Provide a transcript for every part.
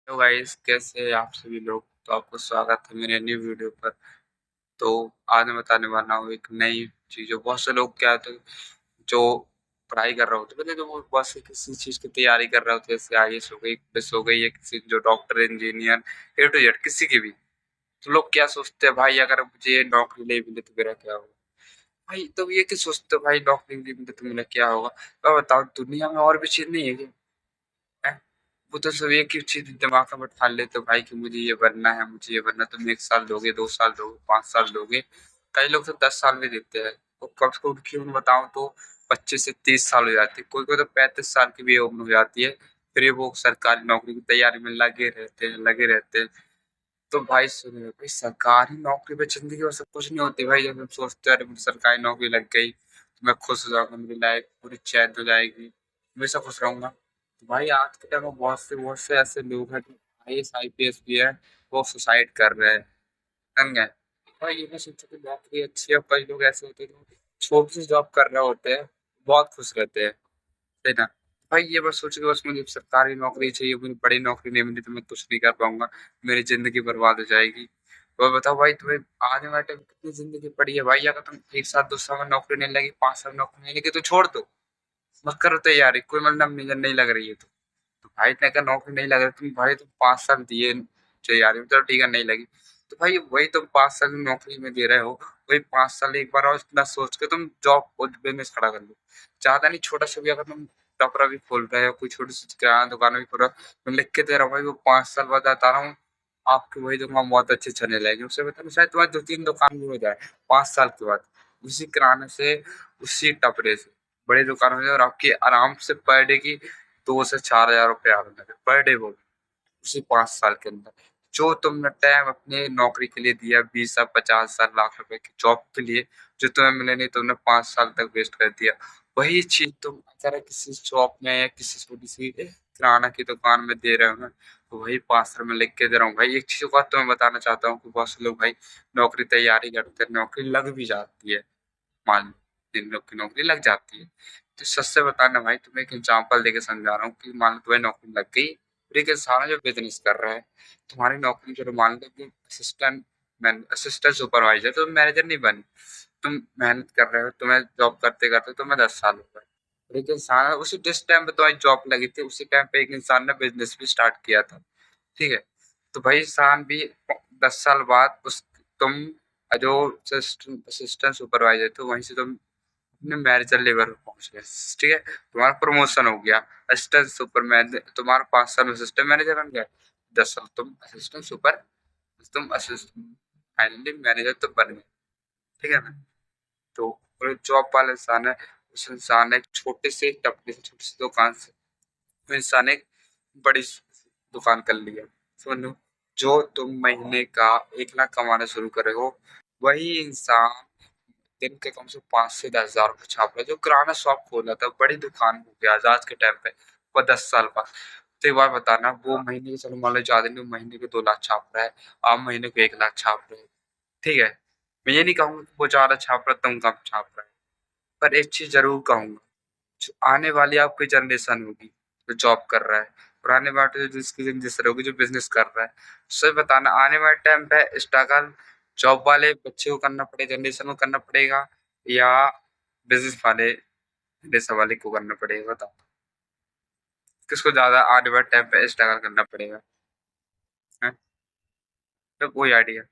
Hello guys, कैसे हैं आप सभी लोग। तो आपको स्वागत है मेरे न्यू वीडियो पर। तो आज मैं बताने वाला हूँ एक नई चीज़। जो बहुत से लोग क्या होते हैं जो पढ़ाई कर रहे होते हैं, तो वो बहुत से किसी चीज़ की तैयारी कर रहे होते हैं, जैसे आईएएस हो गई, पुलिस हो गई, या किसी जो doctor engineer A to Z किसी की भी। तो लोग क्या सोचते हैं, भाई अगर मुझे ये नौकरी नहीं मिली तो मेरा क्या होगा। भाई तो ये क्या सोचते हो, भाई नौकरी नहीं मिली तो मेरा क्या होगा। तो बताओ, दुनिया में और भी चीज नहीं है क्या? हैं? वो तो सब एक ही चीज दिमाग में बैठा लेते हो भाई कि मुझे ये बनना है, मुझे ये बनना है। तुम 1 साल दोगे, 2 साल दोगे, 5 साल दोगे, कई लोग तो 10 साल भी देते हैं। तो कब से उनकी उम्र बताऊं तो 25 से 30 साल हो जाती है, कोई कोई तो 35 साल की भी उम्र हो जाती है। फिर ये वो सरकारी नौकरी की तैयारी में लगे रहते हैं। तो भाई सुनो भाई, सरकारी नौकरी पे जिंदगी में सब कुछ नहीं होती भाई। जब हम सोचते हैं अरे मुझे सरकारी नौकरी लग गई तो मैं खुश हो जाऊंगा, मेरी लाइफ पूरी चैन हो जाएगी, हमेशा खुश रहूंगा। तो भाई आज के टाइम में बहुत से ऐसे लोग हैं जो आईएएस आईपीएस भी है, वो सुसाइड कर रहे हैं। समझ गए? भाई ये मैं सोचता कि नौकरी अच्छी है, कई लोग ऐसे होते हैं जो छोटी सी जॉब कर रहे होते हैं, बहुत खुश रहते हैं, है ना। भाई ये बस सोच के बस मुझे सरकारी नौकरी चाहिए, मुझे बड़ी नौकरी नहीं मिली तो मैं कुछ नहीं कर पाऊंगा, मेरी जिंदगी बर्बाद हो जाएगी। तो बताओ भाई, तुम्हें आने वाले टाइम में कितनी जिंदगी पड़ी है भाई। अगर तुम 1 साल 2 साल में नौकरी नहीं लगी, 5 साल में नौकरी नहीं लगी, तो छोड़ दो, मत करो तैयारी, कोई मतलब नहीं लग रही है तो भाई ने अगर नौकरी नहीं लग रही, तुम भाई तुम 5 साल दिए तैयारी में, चलो ठीक है नहीं लगी, तो भाई वही तुम 5 साल की नौकरी में दे रहे हो, वही 5 साल एक बार और इतना सोच के तुम जॉब और बिजनेस खड़ा कर लो। ज्यादा नहीं, छोटा सा भी अगर तुम टपरा भी खोल रहे हो, कोई छोटी सी किराना दुकान भी खोल रहे हो, मैं लिख के दे रहा हूँ भाई, वो 5 साल बाद बता रहा हूँ आपकी वही दुकान बहुत अच्छे चलने लगेगी। उससे बता शायद तुम्हारी 2-3 दुकान भी हो जाए 5 साल के बाद, उसी किराने से, उसी टपरे से बड़ी दुकान हो जाए, और आपकी आराम से पर डे की 2 से 4 हजार रुपये आने लगे पर डे, वो उसी 5 साल के अंदर। जो तुमने टाइम अपने नौकरी के लिए दिया, 20 साल 50 साल लाख रुपए की जॉब के लिए, जो तुम्हें मिले नहीं, तुमने 5 साल तक वेस्ट कर दिया। वही चीज तुम अगर किसी शॉप में या किसी छोटी सी किराना की दुकान में दे रहे हो ना, तो वही 5 साल में लिख के दे रहा हूँ भाई। एक चीज को तुम्हें बताना चाहता हूँ कि बहुत से लोग भाई नौकरी तैयारी करते हैं, नौकरी लग भी जाती है, मान लो जिन लोग की नौकरी लग जाती है। तो सच से बताना भाई, तुम्हें एक एग्जांपल देके समझा रहा हूँ कि मान लो तुम्हें नौकरी लग गई, और एक इंसान है जो बिजनेस कर रहा है, तुम्हारी नौकरी चलो मान लो कि असिस्टेंट सुपरवाइजर, तो मैनेजर नहीं बनी, तुम मेहनत कर रहे हो, तुम्हें जॉब करते करते तुम्हें 10 साल हो गए। और एक इंसान है, उसी जिस टाइम पे तुम्हारी जॉब लगी थी, उसी टाइम पे एक इंसान ने बिजनेस भी स्टार्ट किया था, ठीक है। तो भाई इंसान भी 10 साल बाद उस, तुम जो असिस्टेंट सुपरवाइजर थे, वहीं से तुम अपने मैनेजर लेवल पर पहुंच गए, ठीक है, तुम्हारा प्रमोशन हो गया। असिस्टेंट सुपरमैन, तुम्हारा 5 साल में असिस्टेंट मैनेजर बन गया, 10 साल तुम असिस्टेंट सुपर, तुम असिस्टेंट फाइनली मैनेजर तो बन गए, ठीक है ना। तो और जॉब वाला इंसान है, उस इंसान ने एक छोटे से टपके से, छोटी सी दुकान से, वो इंसान ने एक बड़ी दुकान कर लिया। समझ लो, जो तुम महीने का 1 लाख कमाना शुरू करे हो, वही इंसान दिन के कम से 5 से 10 हजार रुपये छाप रहा है, जो किराना शॉप खोला था, बड़ी दुकान हो गया आज के टाइम पे, वो 10 साल बाद। तो एक बार बताना, वो महीने के, चलो मान लो ज्यादा नहीं, महीने के 2 लाख छाप रहा है, आप महीने को 1 लाख छाप रहे हो, ठीक है। मैं ये नहीं कहूंगा कि वो ज्यादा छाप रहा है, तुम कम छाप रहे हो, पर एक चीज जरूर कहूंगा, जो आने वाली आपकी जनरेशन होगी जो जॉब कर रहा है, और आने वाले जो जिसकी जनरेशन होगी जो बिजनेस कर रहा है, सच बताना आने वाले टाइम पे स्ट्रगल जॉब वाले बच्चे को करना पड़ेगा, जनरेशन को करना पड़ेगा, या बिजनेस वाले जनरेशन वाले को करना पड़ेगा, बताओ किसको ज्यादा आने वाले टाइम पे स्ट्रगल करना पड़ेगा, है? तो कोई आइडिया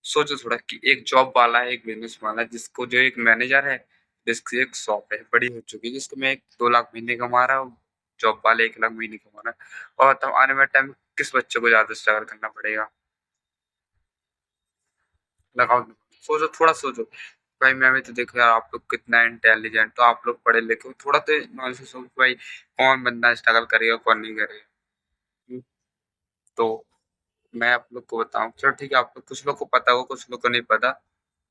सोचो थोड़ा कि एक जॉब वाला है, एक बिजनेस वाला है, जिसको जो एक मैनेजर है, जिसकी एक शॉप है बड़ी हो चुकी है, जिसको मैं 2 लाख महीने कमा रहा हूँ, जॉब वाले 1 लाख महीने कमा रहा है। और बताओ आने वाले टाइम में किस बच्चे को ज्यादा स्ट्रगल करना पड़ेगा। लगाओ दिमाग, सोचो, थोड़ा सोचो। भाई मैं भी तो देखो यार, आप लोग कितना इंटेलिजेंट, तो आप लोग पढ़े लिखे हो, थोड़ा तो नॉलेज हो कि भाई कौन बंदा स्ट्रगल करेगा कौन नहीं करेगा। हम्म, तो मैं आप लोग को बताऊं, चलो ठीक है, आप लोग कुछ लोग को पता हो, कुछ लोग को नहीं पता,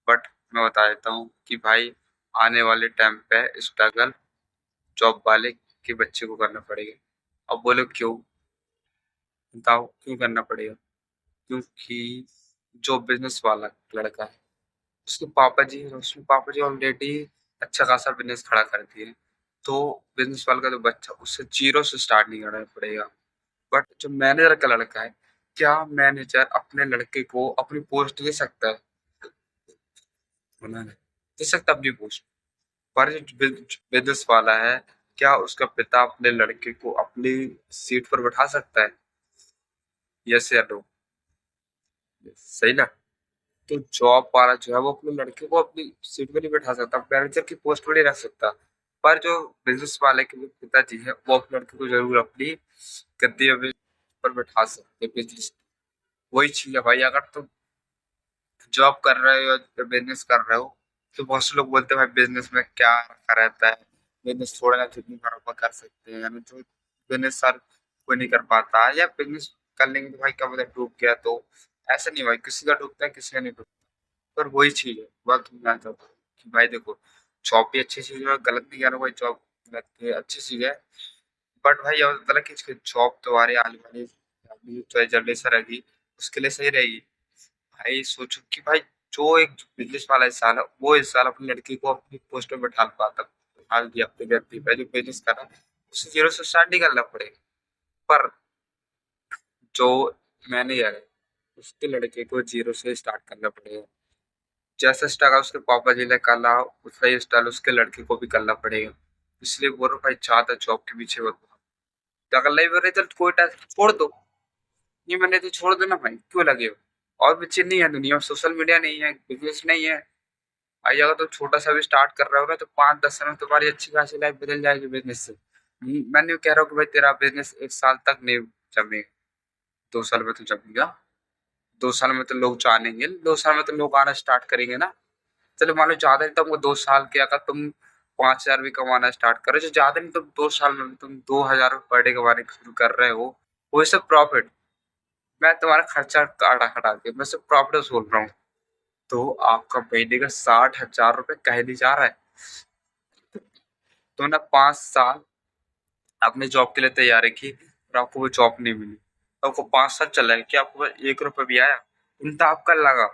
बट मैं बता देता हूँ कि भाई आने वाले टाइम पे स्ट्रगल जॉब वाले के बच्चे को करना पड़ेगा। अब बोलो क्यों, बताओ क्यों करना पड़ेगा। क्योंकि जो बिजनेस वाला लड़का है, उसके पापा जी, उसके पापा जी ऑलरेडी अच्छा खासा बिजनेस खड़ा कर दिए, तो बिजनेस वाले का जो बच्चा, उससे जीरो से स्टार्ट नहीं करना पड़ेगा। बट जो मैनेजर का लड़का है, क्या मैनेजर अपने लड़के को अपनी पोस्ट दे सकता है? उन्होंने दे सकता अपनी पोस्ट। पर जो बिजनेस वाला है, क्या उसका पिता अपने लड़के को अपनी सीट पर बैठा सकता है? यस या नो? सही ना? तो जॉब वाला जो है वो अपने लड़के को अपनी सीट पे नहीं बैठा सकता, मैनेजर की पोस्ट पे नहीं रख सकता। पर जो बिजनेस वाले के जो पिताजी है वो अपने लड़के को जरूर अपनी गद्दी में पर बैठा सकते हैं बिजनेस। वही चीज है भाई, अगर तुम जॉब कर रहे हो या बिजनेस कर रहे हो तो बहुत से लोग बोलते हैं भाई बिजनेस में क्या रखा रहता है, बिजनेस थोड़ा ना जितनी बराबर कर सकते हैं, यानी जो बिजनेस सर कोई नहीं कर पाता है, या बिजनेस कर लेंगे तो भाई क्या पता डूब गया तो। ऐसा नहीं भाई, किसी का डूबता है किसी का नहीं डूबता। पर वही चीज है, बात मैं चाहता हूँ कि भाई देखो, जॉब भी अच्छी चीज है, गलत नहीं कह रहा हूँ भाई, जॉब गलत है, अच्छी चीज है। बट भाई और गलत चीज की जॉब तुम्हारी आने वाली अभी जो जनरेशन रहेगी उसके लिए सही रहेगी? भाई सोचो कि भाई जो एक बिजनेस वाला इंसान है वो इंसान अपनी लड़की को अपनी पोस्ट पे बैठा पाता, बैठा दिया अपने व्यक्ति पे जो बिजनेस कर रहा है, उसे जीरो से स्टार्ट नहीं करना पड़ेगा। पर जो मैनेजर है उसके लड़के को जीरो से स्टार्ट करना पड़ेगा। जैसा स्टाइल उसके पापा जी ने करा उतना ही स्टाइल उसके लड़के को भी करना पड़ेगा। इसलिए बोल रहा हूँ भाई, ज्यादा जॉब के पीछे मत भागो। तो अगर नहीं बन रही तो कोई टास्क छोड़ दो, नहीं बन रही तो छोड़ दो ना भाई, क्यों लगे हो? और भी चीज नहीं है दुनिया में, सोशल मीडिया नहीं है, बिजनेस नहीं है भाई। अगर तुम छोटा सा भी स्टार्ट कर रहे हो ना तो 5-10 साल में तुम्हारी अच्छी खासी लाइफ बदल जाएगी बिजनेस से। मैं नहीं कह रहा हूँ कि भाई तेरा बिजनेस 1 साल तक नहीं जमेगा, 2 साल में तो जमेगा। 2 साल में तो लोग जानेंगे, 2 साल में तो लोग आना स्टार्ट करेंगे ना। चलो मान लो ज्यादा नहीं, तुमको 2 साल के अगर तुम 5,000 भी कमाना स्टार्ट करो, जो ज्यादा नहीं, तुम 2 साल में भी तुम 2,000 पर डे कमाने शुरू कर रहे हो, वो सब प्रॉफिट। मैं तुम्हारा खर्चा काटा हटा के मैं सिर्फ प्रॉफिट बोल रहा हूँ। तो आपका महीने का 60,000 रुपये कहे नहीं जा रहा है? तो ना 5 साल आपने जॉब के लिए तैयारी की और आपको वो जॉब नहीं मिली, तो आपको 5 साल चला है कि आपको 1 रुपये भी आया? इतना आपका लगा,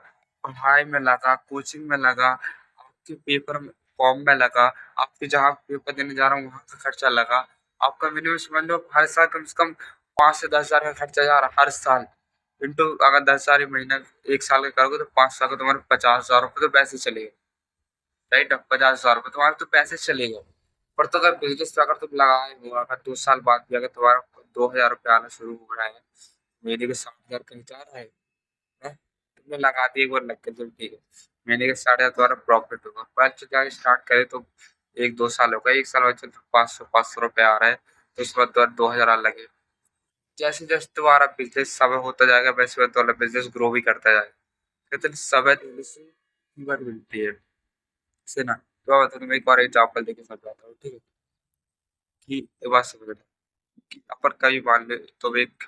पढ़ाई में लगा, कोचिंग में लगा, आपके पेपर में फॉर्म में लगा, आपके जहाँ पेपर देने जा रहा हूँ वहाँ का खर्चा लगा। आपका मिनिमम समझ लो हर साल कम से कम 5 से 10 हजार का खर्चा जा रहा है हर साल। इंटू अगर 10 हजार महीना 1 साल का करोगे तो 5 साल का तुम्हारे 50,000 रुपये तो पैसे चलेगा। राइट, 50,000 रुपये तुम्हारे तो पैसे चलेगा। पर तो अगर बिजनेस पे अगर तुम लगाए हो, अगर 2 साल बाद भी अगर तुम्हारा 2,000 रुपये आना शुरू हो रहा है, महीने के 60,000 कहीं जा रहा है? तुमने लगा दिए एक बार लग के, चलो ठीक है, महीने के 60,000 तुम्हारा प्रॉफिट होगा। पर जाके स्टार्ट करे तो 1-2 साल होगा, 1 साल बाद चलो 500-500 रुपये आ रहा है, तो उसके बाद तुम्हारा 2,000 आने लगे। जैसे जैसे तुम्हारा बिजनेस समय होता जाएगा वैसे वैसे तुम्हारा बिजनेस ग्रो भी करता जाएगा। कहते हैं समय देने से कीमत मिलती है, से ना। तो मैं तुम्हें एक और एग्जाम्पल देके समझाता हूँ, ठीक है? कि एक बात समझ लो कि अपन कभी मान ले तुम एक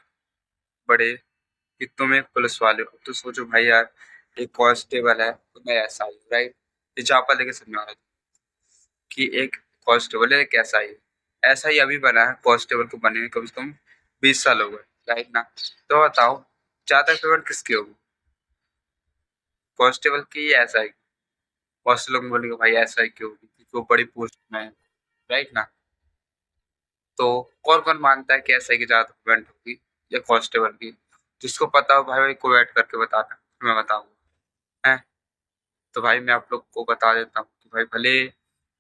बड़े कि तुम एक पुलिस वाले हो, तो सोचो भाई यार, एक कांस्टेबल है तो मैं एसआई हूँ, राइट? एग्जाम्पल देके समझा रहा हूँ कि एक कांस्टेबल है, एक एसआई है। एसआई अभी बना है, कांस्टेबल को बने कम से कम 20 साल हो गए, राइट ना? तो बताओ ज्यादा फेवरेट किसकी होगी, कांस्टेबल की या एसआई? बहुत से लोग बोलेंगे भाई एसआई की होगी क्योंकि वो बड़ी पोस्ट में है, राइट ना? तो कौन कौन मानता है कि एसआई की ज्यादा फेवरेट होगी या कांस्टेबल की? जिसको पता हो भाई को ऐड करके बताना, मैं बताऊंगा है। तो भाई मैं आप लोग को बता देता हूँ कि भाई भले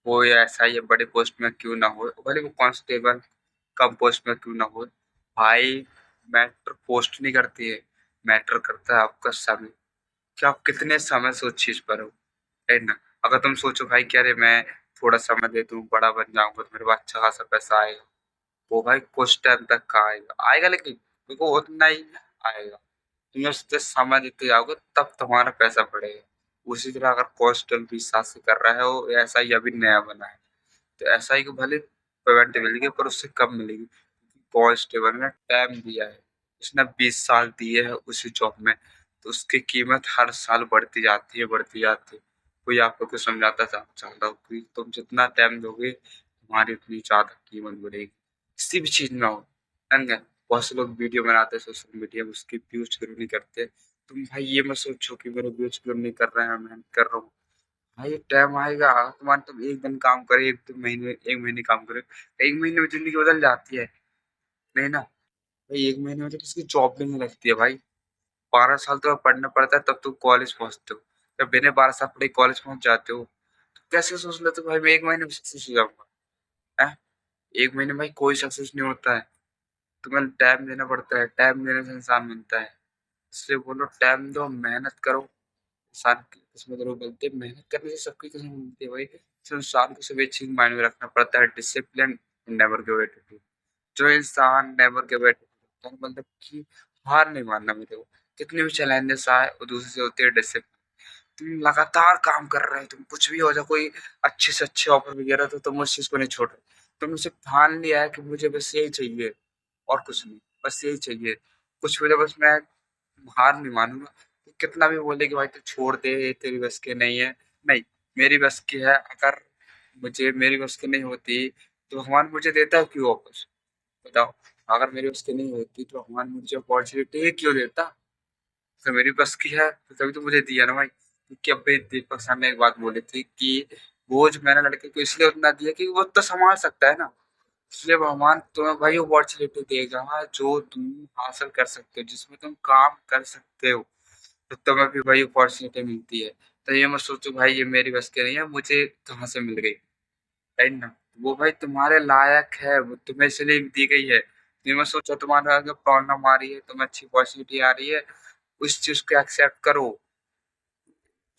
वो या एसआई या बड़े पोस्ट में क्यों ना हो, भले वो कांस्टेबल कम पोस्ट में क्यों ना हो, भाई मैटर पोस्ट नहीं करती है, मैटर करता है आपका समय, कि आप कितने समय से उस चीज पर हो, है ना? अगर तुम सोचो भाई कि अरे मैं थोड़ा समय दे दूं बड़ा बन जाऊंगा तो मेरे पास अच्छा खासा पैसा आएगा, वो भाई कुछ टाइम तक का आएगा, आएगा लेकिन देखो उतना ही आएगा। तुम उससे समय देते जाओगे तब तुम्हारा पैसा बढ़ेगा। उसी तरह अगर कॉन्स्टेबल 20 साल से कर रहा है वो, ऐसा ही अभी नया बना है, तो ऐसा ही को भले पेमेंट मिलेगी पर उससे कम मिलेगी, क्योंकि कांस्टेबल ने टाइम दिया है, उसने 20 साल दिए है उसी जॉब में, तो उसकी कीमत हर साल बढ़ती जाती है, बढ़ती जाती है। कोई आपको कुछ समझाता चाहता हो कि तुम जितना टाइम दोगे तुम्हारी उतनी ज्यादा कीमत बढ़ेगी, किसी भी चीज में हो, समझे? बहुत से लोग वीडियो बनाते हैं सोशल मीडिया में, उसकी व्यूज ग्रो नहीं करते। तुम भाई ये मत सोचो कि मेरे व्यूज ग्रो नहीं कर रहे हैं, मैं कर रहा हूँ। भाई टाइम आएगा तुम्हारे, तुम एक दिन काम करे, 1 महीने काम करे, 1 महीने में जिंदगी बदल जाती है, नहीं ना? भाई 1 महीने में तो किसी की जॉब भी नहीं लगती है भाई। 12 साल तो पढ़ना पड़ता है तब तुम कॉलेज पहुँचते हो। जब बिना 12 साल पढ़े कॉलेज पहुँच जाते हो, तो कैसे सोच लेते हो भाई मैं 1 महीने में सक्सेस हो जाऊँगा, हैं? 1 महीने में भाई कोई सक्सेस नहीं होता है। तुम्हें टाइम देना पड़ता है, टाइम देने से इंसान बनता है। इसलिए बोलो टाइम दो, मेहनत करो। इंसान की किस्मत लोग बोलते हैं मेहनत करने से सबकी किस्मत मिलती है भाई। तो इंसान को सब एक चीज़ माइंड में रखना पड़ता है, डिसिप्लिन नेवर गिव अप। जो इंसान नेवर गिव अप मतलब कि हार नहीं मानना मेरे को। कितने भी चैलेंजेस आए और दूसरे से होती है डिसिप्लिन। तुम लगातार काम कर रहे हो, तुम कुछ भी हो जाए, कोई अच्छे से अच्छे ऑफर वगैरह तो तुम उस चीज़ को नहीं छोड़ रहे। तुमने सिर्फ ठान लिया है कि मुझे बस यही चाहिए और कुछ नहीं, बस यही चाहिए। कुछ भी हो जाए बस मैं हार नहीं मानूँगा। कितना भी बोले कि भाई तू छोड़ दे, ये तेरी बस की नहीं है। नहीं, मेरी बस की है। अगर मुझे मेरी बस की नहीं होती, तो भगवान मुझे देता क्यों वापस? बताओ। अगर मेरी बस की नहीं होती तो भगवान मुझे अपॉर्चुनिटी ही क्यों देता? तो मेरी बस की है तो तभी तो मुझे दिया ना भाई। क्योंकि अबे दीपक सर ने एक बात बोली थी कि बोझ मैंने लड़के को इसलिए उतना दिया कि वो तो संभाल सकता है ना। इसलिए भगवान तुम्हें भाई अपॉर्चुनिटी देगा जो तुम हासिल कर सकते हो, जिसमें तुम काम कर सकते हो। तो तुम्हें भी भाई अपॉर्चुनिटी मिलती है। तो ये मत सोचो भाई ये मेरी बस की नहीं है, मुझे कहाँ से मिल गई, राइट ना? वो भाई तुम्हारे लायक है, वो तुम्हें इसलिए दी गई है। ये मत सोचो तुम्हारे आगे प्रॉब्लम आ रही है, तुम्हें अच्छी अपॉर्चुनिटी आ रही है, उस चीज को एक्सेप्ट करो।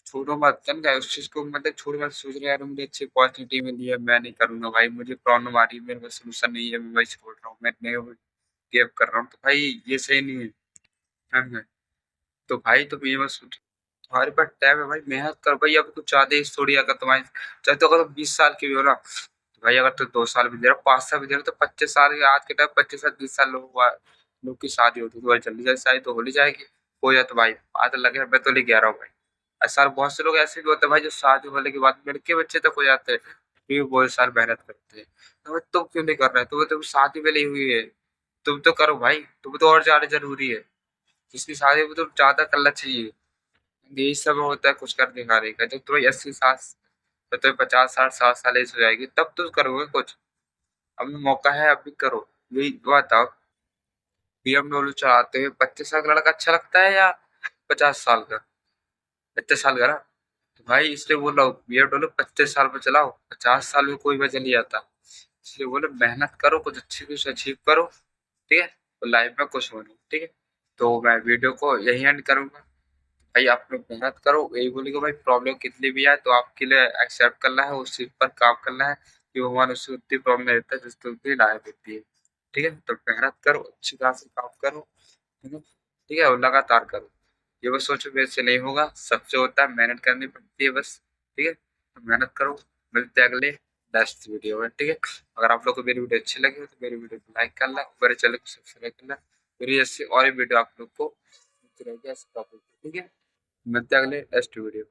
छोड़ो मत, समझ गए? उस चीज को मतलब छोड़ो मत, सोच रहे यार मुझे अच्छी अपॉर्चुनिटी मिली है, मैं नहीं करूंगा भाई, मुझे प्रॉब्लम आ रही है, मेरे पास सोल्यूशन नहीं है, मैं भाई छोड़ रहा हूँ, मैं नहीं गिव कर रहा हूँ। तो भाई ये सही नहीं है, समझ गए? तो भाई तुम ये मत सोचो, तुम्हारे पास टाइम है भाई, मेहनत कर भाई। अब कुछ ज्यादा ही थोड़ी, अगर तुम्हारी चाहे तो अगर तुम 20 साल की भी हो ना, तो भाई अगर तुम 2 साल भी दे रहे हो, 5 साल भी दे रहे हो, तो 25 साल के आज के टाइम 25 साल 20 साल लोग की शादी होती है, तो भाई जल्दी जल्दी शादी तो हो ही जाएगी। हो जाए तो भाई आज लगे, मैं तो नहीं कह रहा हूँ भाई। ऐसा बहुत से लोग ऐसे भी होते हैं भाई जो शादी होने के बाद लड़के बच्चे तक हो जाते हैं, फिर भी बहुत साल मेहनत करते हैं। तो भाई तुम क्यों नहीं कर रहे? तुम शादी में नहीं हुई है, तुम तो करो भाई, तुम तो और ज्यादा जरूरी है। जिसकी शादी में तो ज्यादा करना चाहिए। यही सब होता है कुछ कर दिखाने का। जब तुम्हें 80 साल, जब तुम्हें 50 60 60 साल एज हो जाएगी तब तो करोगे कुछ। अभी मौका है, अभी करो। यही बताओ, BMW चलाते हुए 25 साल का लड़का अच्छा लगता है या 50 साल का? 25 साल का ना। तो भाई इसलिए बोल रहा हूँ BMW 25 साल में चलाओ, 50 साल में कोई मजा नहीं आता। इसलिए बोलो मेहनत करो, कुछ अच्छी कुछ अचीव करो, ठीक है? तो लाइफ में कुछ बनो, ठीक है? तो मैं वीडियो को यही एंड करूंगा। भाई आप लोग मेहनत करो, यही बोलेगा भाई प्रॉब्लम कितनी भी आए तो आपके लिए एक्सेप्ट करना है, उस चीज पर काम करना है कि भगवान उससे उतनी प्रॉब्लम नहीं देता जिससे उतनी लायक होती है। ठीक है? तो मेहनत करो, अच्छी तरह से काम करो, है ना? ठीक है? और लगातार करो। ये बस सोचो मेरे से नहीं होगा, सबसे होता है, मेहनत करनी पड़ती है बस। ठीक है? तो मेहनत करो। मिलते हैं अगले नेक्स्ट वीडियो में, ठीक है? अगर आप लोग को मेरी वीडियो अच्छी लगी हो तो मेरी वीडियो को लाइक करना, मेरे चैनल को सब्सक्राइब करना। मेरी ऐसी और भी वीडियो आप लोग को मिलती रहेगी ऐसे टॉपिक पे, ठीक है? मिलते हैं अगले नेक्स्ट वीडियो।